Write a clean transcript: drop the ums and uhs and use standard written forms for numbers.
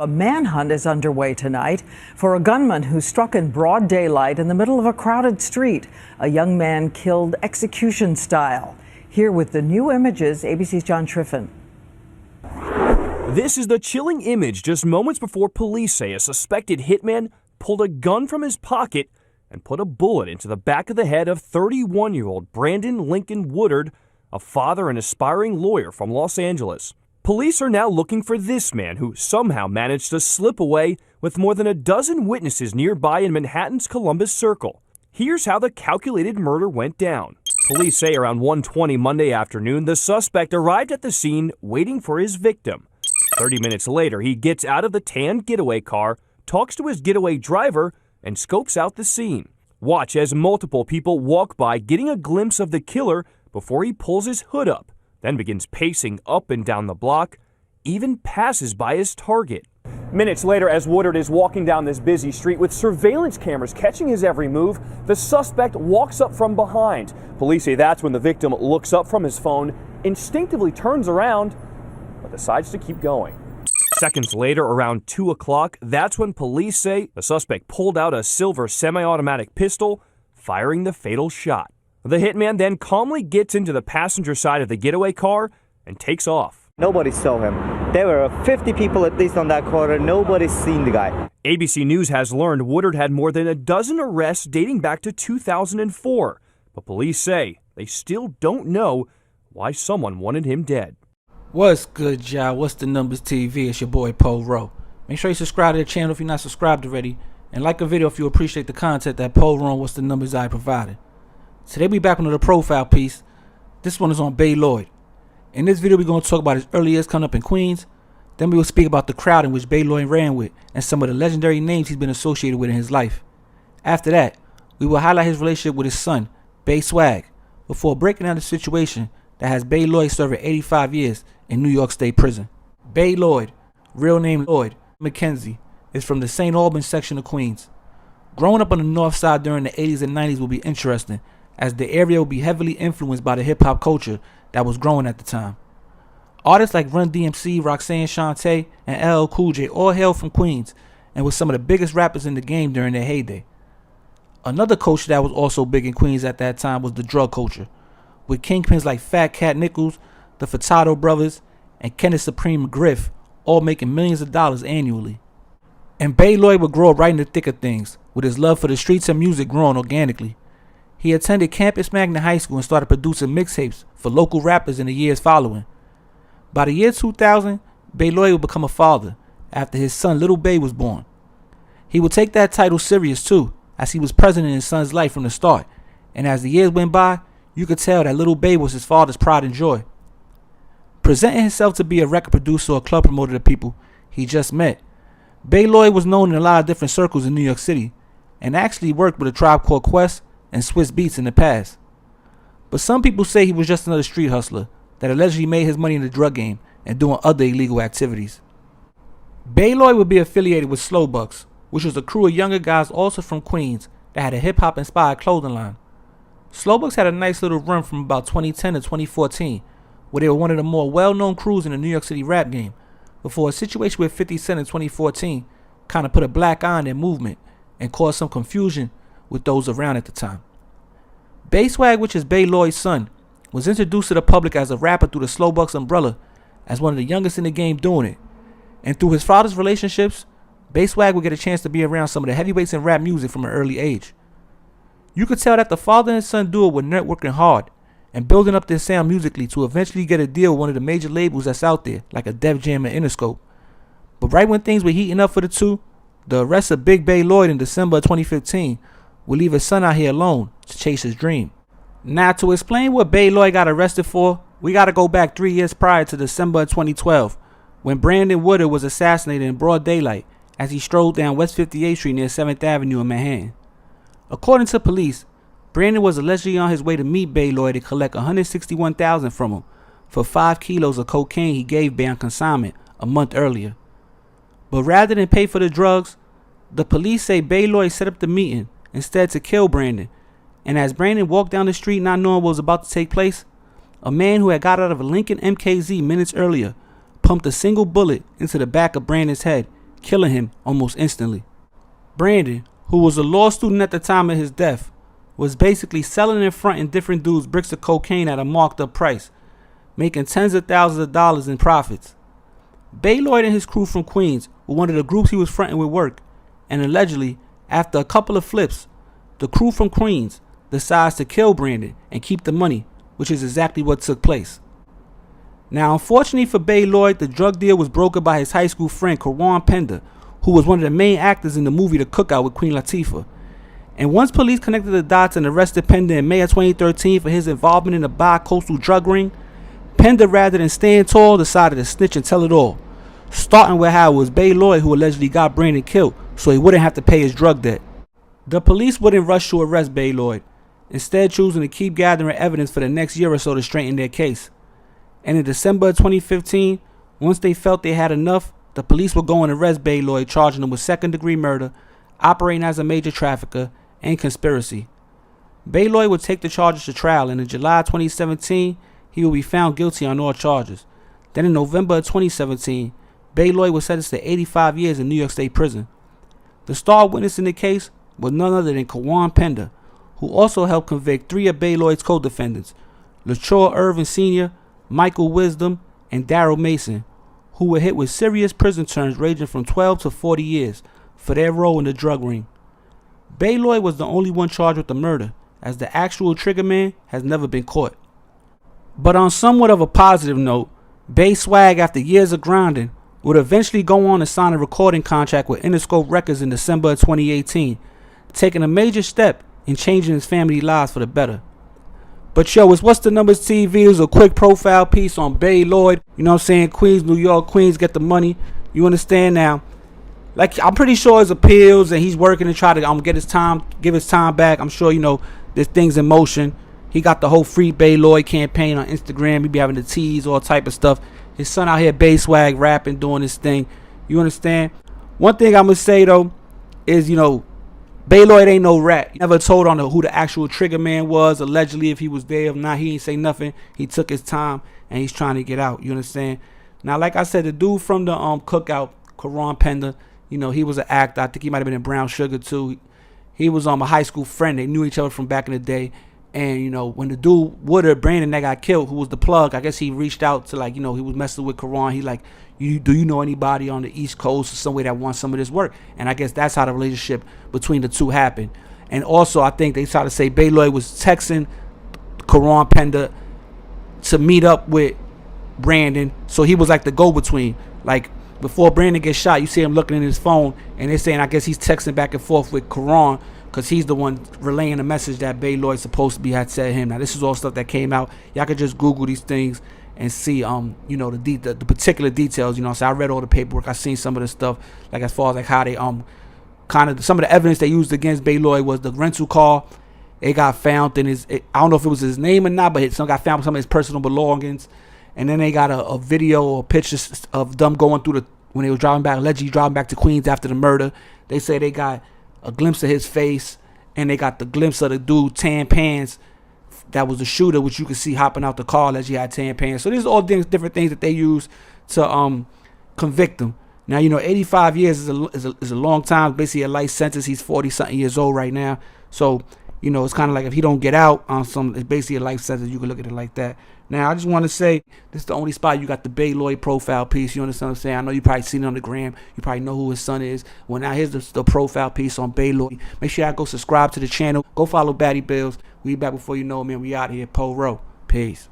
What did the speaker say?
A manhunt is underway tonight for a gunman who struck in broad daylight in the middle of a crowded street. A young man killed execution style. Here with the new images, ABC's John Triffin. This is the chilling image just moments before police say a suspected hitman pulled a gun from his pocket and put a bullet into the back of the head of 31-year-old Brandon Lincoln Woodard, a father and aspiring lawyer from Los Angeles. Police are now looking for this man who somehow managed to slip away with more than a dozen witnesses nearby in Manhattan's Columbus Circle. Here's how the calculated murder went down. Police say around 1:20 Monday afternoon, the suspect arrived at the scene waiting for his victim. 30 minutes later, he gets out of the tan getaway car, talks to his getaway driver, and scopes out the scene. Watch as multiple people walk by, getting a glimpse of the killer before he pulls his hood up, then begins pacing up and down the block, even passes by his target. Minutes later, as Woodard is walking down this busy street with surveillance cameras catching his every move, the suspect walks up from behind. Police say that's when the victim looks up from his phone, instinctively turns around, but decides to keep going. Seconds later, around 2 o'clock, that's when police say the suspect pulled out a silver semi-automatic pistol, firing the fatal shot. The hitman then calmly gets into the passenger side of the getaway car and takes off. Nobody saw him. There were 50 people at least on that corner. Nobody's seen the guy. ABC News has learned Woodard had more than a dozen arrests dating back to 2004. But police say they still don't know why someone wanted him dead. What's good, y'all? What's the Numbers TV? It's your boy Poe Rowe. Make sure you subscribe to the channel if you're not subscribed already. And like the video if you appreciate the content that Poe Rowe and What's the Numbers I provided. Today we back on the profile piece. This one is on Bay Lloyd. In this video we're going to talk about his early years coming up in Queens. Then we will speak about the crowd in which Bay Lloyd ran with and some of the legendary names he's been associated with in his life. After that, we will highlight his relationship with his son, Bay Swag, before breaking down the situation that has Bay Lloyd serving 85 years in New York State Prison. Bay Lloyd, real name Lloyd McKenzie, is from the St. Albans section of Queens. Growing up on the north side during the 80s and 90s will be interesting, as the area will be heavily influenced by the hip-hop culture that was growing at the time. Artists like Run DMC, Roxanne Shante, and LL Cool J all hail from Queens and were some of the biggest rappers in the game during their heyday. Another culture that was also big in Queens at that time was the drug culture, with kingpins like Fat Cat Nichols, the Furtado Brothers, and Kenneth Supreme McGriff all making millions of dollars annually. And Bay Lloyd would grow up right in the thick of things, with his love for the streets and music growing organically. He attended Campus Magna High School and started producing mixtapes for local rappers in the years following. By the year 2000, Bay Lloyd would become a father after his son Little Bay was born. He would take that title serious too, as he was present in his son's life from the start, and as the years went by, you could tell that Little Bay was his father's pride and joy. Presenting himself to be a record producer or club promoter to people he just met, Bay Lloyd was known in a lot of different circles in New York City, and actually worked with A Tribe Called Quest and Swiss Beats in the past. But some people say he was just another street hustler that allegedly made his money in the drug game and doing other illegal activities. Bay Lloyd would be affiliated with Slow Bucks, which was a crew of younger guys also from Queens that had a hip-hop inspired clothing line. Slow Bucks had a nice little run from about 2010 to 2014, where they were one of the more well-known crews in the New York City rap game, before a situation with 50 Cent in 2014 kind of put a black eye on their movement and caused some confusion with those around at the time. Bay Swag, which is Bay Lloyd's son, was introduced to the public as a rapper through the Slow Bucks umbrella as one of the youngest in the game doing it. And through his father's relationships, Bay Swag would get a chance to be around some of the heavyweights in rap music from an early age. You could tell that the father and son duo were networking hard and building up their sound musically to eventually get a deal with one of the major labels that's out there, like a Def Jam and Interscope. But right when things were heating up for the two, the arrest of Big Bay Lloyd in December of 2015 would leave his son out here alone to chase his dream. Now, to explain what Bay Lloyd got arrested for, we gotta go back 3 years prior to December of 2012, when Brandon Woodard was assassinated in broad daylight as he strolled down West 58th Street near 7th Avenue in Manhattan. According to police, Brandon was allegedly on his way to meet Bay Lloyd to collect $161,000 from him for 5 kilos of cocaine he gave Bay on consignment a month earlier. But rather than pay for the drugs, the police say Bay Lloyd set up the meeting instead to kill Brandon, and as Brandon walked down the street not knowing what was about to take place, a man who had got out of a Lincoln MKZ minutes earlier pumped a single bullet into the back of Brandon's head, killing him almost instantly. Brandon, who was a law student at the time of his death, was basically selling and fronting different dudes bricks of cocaine at a marked up price, making tens of thousands of dollars in profits. Bay Lloyd and his crew from Queens were one of the groups he was fronting with work, and allegedly, after a couple of flips, the crew from Queens decides to kill Brandon and keep the money, which is exactly what took place. Now, unfortunately for Bay Lloyd, the drug deal was brokered by his high school friend Karan Pender, who was one of the main actors in the movie The Cookout with Queen Latifah. And once police connected the dots and arrested Pender in May of 2013 for his involvement in the bi-coastal drug ring, Pender, rather than stand tall, decided to snitch and tell it all, starting with how it was Bay Lloyd who allegedly got Brandon killed so he wouldn't have to pay his drug debt. The police wouldn't rush to arrest Bay Lloyd, instead choosing to keep gathering evidence for the next year or so to straighten their case. And in December of 2015, once they felt they had enough, the police would go and arrest Bay Lloyd, charging him with second-degree murder, operating as a major trafficker, and conspiracy. Bay Lloyd would take the charges to trial, and in July 2017, he would be found guilty on all charges. Then in November of 2017, Bay Lloyd was sentenced to 85 years in New York State prison. The star witness in the case was none other than Karan Pender, who also helped convict 3 of Bay Lloyd's co-defendants, LaTroy Irvin Sr., Michael Wisdom, and Daryl Mason, who were hit with serious prison terms ranging from 12 to 40 years for their role in the drug ring. Bay Lloyd was the only one charged with the murder, as the actual triggerman has never been caught. But on somewhat of a positive note, Bay Swag, after years of grinding, would eventually go on to sign a recording contract with Interscope Records in December of 2018, taking a major step in changing his family lives for the better. But yo, it's What's the Numbers TV. It was a quick profile piece on Bay Lloyd. You know what I'm saying? Queens, New York, Queens get the money. You understand now? Like, I'm pretty sure his appeals and he's working to try to give his time back. I'm sure, you know, there's things in motion. He got the whole Free Bay Lloyd campaign on Instagram. He be having the tease, all type of stuff. His son out here, Bay Swag, rapping, doing his thing. You understand? One thing I'm going to say, though, is, you know, Bay Lloyd ain't no rat. He never told on who the actual trigger man was, allegedly, if he was there. If not, he ain't say nothing. He took his time, and he's trying to get out. You understand? Now, like I said, the dude from the Cookout, Karan Pender, you know, he was an actor. I think he might have been in Brown Sugar, too. He was a high school friend. They knew each other from back in the day. And, you know, when the dude, Woodard, Brandon, that got killed, who was the plug, I guess he reached out to, like, you know, he was messing with Karan. He like, do you know anybody on the East Coast or somewhere that wants some of this work? And I guess that's how the relationship between the two happened. And also, I think they tried to say Bay Lloyd was texting Karan Pender to meet up with Brandon. So he was like the go-between. Like, before Brandon gets shot, you see him looking in his phone, and they're saying, I guess he's texting back and forth with Karan, because he's the one relaying the message that Bay Lloyd supposed to be had said him. Now, this is all stuff that came out. Y'all could just Google these things and see, you know, the particular details. You know, so I read all the paperwork. I seen some of the stuff, like as far as like how they kind of some of the evidence they used against Bay Lloyd was the rental car. It got found in his, I don't know if it was his name or not, but it got found with some of his personal belongings. And then they got a video or pictures of them going through when they were driving back, allegedly driving back to Queens after the murder. They say they got a glimpse of his face, and they got the glimpse of the dude tan pants that was the shooter, which you could see hopping out the car as he had tan pants. So these are all different things that they use to convict him. Now, you know, 85 years is a long time, basically a life sentence. He's 40-something years old right now. So, you know, it's kind of like if he don't get out on it's basically a life sentence. You can look at it like that. Now, I just want to say, this is the only spot you got the Bay Lloyd profile piece. You understand what I'm saying? I know you probably seen it on the gram. You probably know who his son is. Well, now here's the profile piece on Bay Lloyd. Make sure y'all go subscribe to the channel. Go follow Batty Bills. We back before you know it, man. We out here. Po Row. Peace.